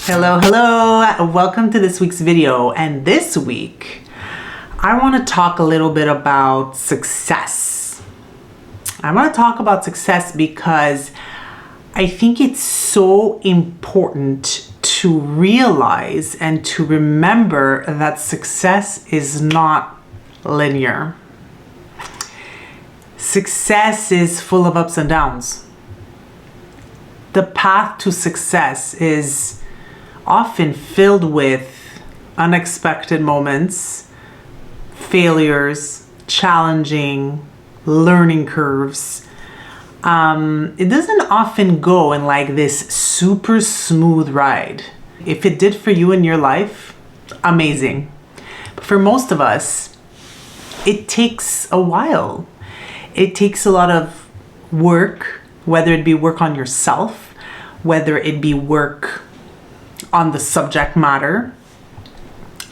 Hello, welcome to this week's video. And this week, I want to talk a little bit about success. I want to talk about success because I think it's so important to realize and to remember that success is not linear. Success is full of ups and downs. The path to success is often filled with unexpected moments, failures, challenging, learning curves. It doesn't often go in like this super smooth ride. If it did for you in your life, amazing. But for most of us, it takes a while. It takes a lot of work, whether it be work on yourself, whether it be work on the subject matter,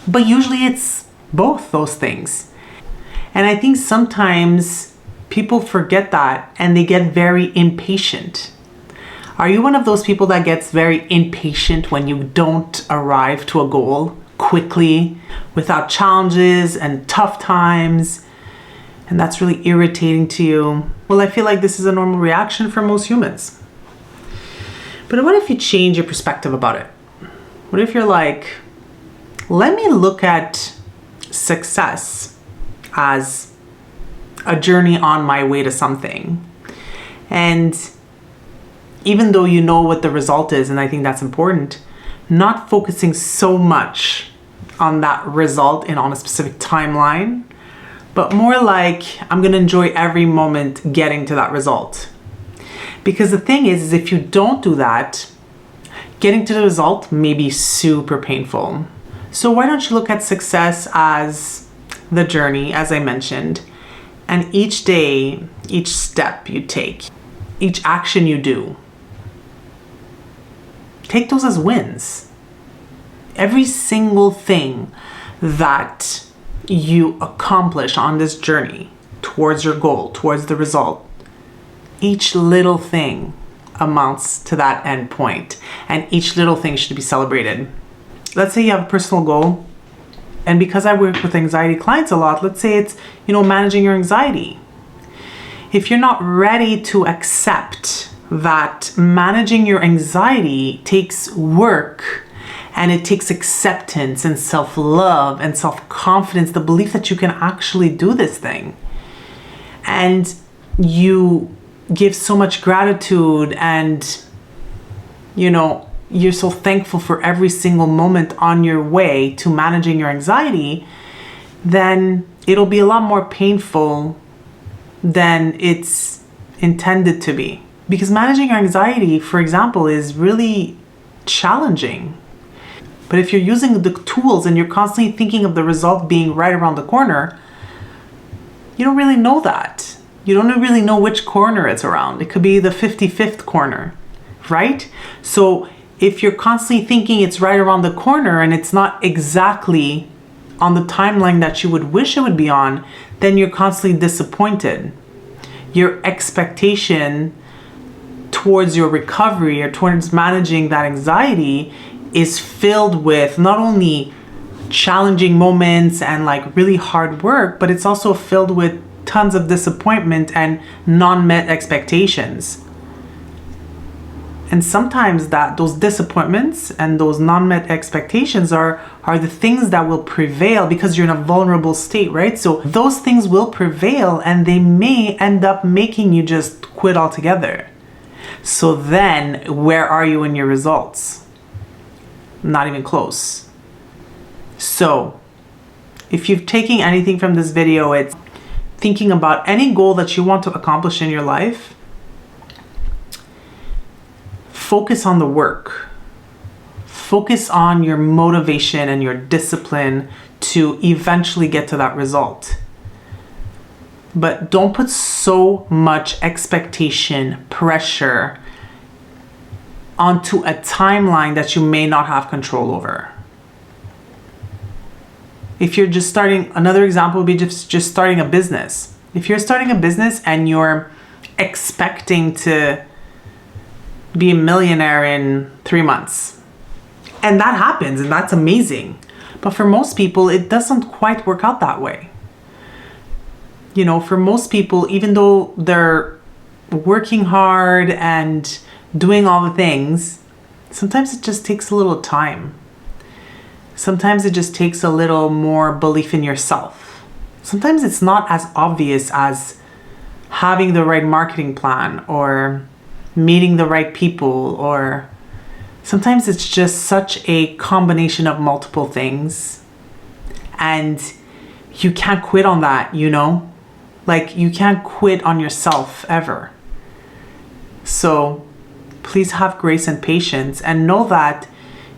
but usually it's both those things. And I think sometimes people forget that and they get very impatient. Are you one of those people that gets very impatient when you don't arrive to a goal quickly, without challenges and tough times, and that's really irritating to you? Well, I feel like this is a normal reaction for most humans. But what if you change your perspective about it? What if you're like, let me look at success as a journey on my way to something. And even though you know what the result is, and I think that's important, not focusing so much on that result and on a specific timeline, but more like, I'm going to enjoy every moment getting to that result. Because the thing is if you don't do that, getting to the result may be super painful. So why don't you look at success as the journey, as I mentioned, and each day, each step you take, each action you do, take those as wins. Every single thing that you accomplish on this journey towards your goal, towards the result, each little thing amounts to that end point, and each little thing should be celebrated. Let's say you have a personal goal, and because I work with anxiety clients a lot, let's say it's, managing your anxiety. If you're not ready to accept that managing your anxiety takes work, and it takes acceptance and self-love and self-confidence, the belief that you can actually do this thing, and you give so much gratitude and you're so thankful for every single moment on your way to managing your anxiety, then it'll be a lot more painful than it's intended to be. Because managing your anxiety, for example, is really challenging. But if you're using the tools and you're constantly thinking of the result being right around the corner, you don't really know that. You don't really know which corner it's around. It could be the 55th corner, right? So if you're constantly thinking it's right around the corner and it's not exactly on the timeline that you would wish it would be on, then you're constantly disappointed. Your expectation towards your recovery or towards managing that anxiety is filled with not only challenging moments and like really hard work, but it's also filled with tons of disappointment and non-met expectations. And sometimes those disappointments and those non-met expectations are the things that will prevail because you're in a vulnerable state, right? So those things will prevail and they may end up making you just quit altogether. So then where are you in your results? Not even close. So if you've taken anything from this video, it's thinking about any goal that you want to accomplish in your life. Focus on the work. Focus on your motivation and your discipline to eventually get to that result. But don't put so much expectation, pressure onto a timeline that you may not have control over. If you're just starting, another example would be just starting a business. If you're starting a business and you're expecting to be a millionaire in 3 months. And that happens, and that's amazing. But for most people, it doesn't quite work out that way. You know, for most people, even though they're working hard and doing all the things, sometimes it just takes a little time. Sometimes it just takes a little more belief in yourself. Sometimes it's not as obvious as having the right marketing plan or meeting the right people, or sometimes it's just such a combination of multiple things, and you can't quit on that, you know? Like, you can't quit on yourself ever. So please have grace and patience, and know that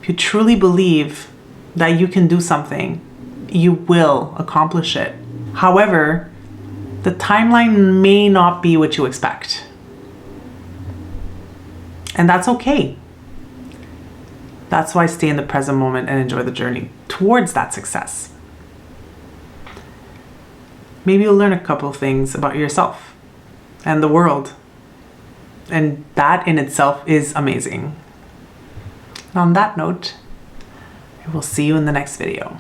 if you truly believe that you can do something, you will accomplish it. However, the timeline may not be what you expect. And that's okay. That's why I stay in the present moment and enjoy the journey towards that success. Maybe you'll learn a couple of things about yourself and the world. And that in itself is amazing. And on that note, I will see you in the next video.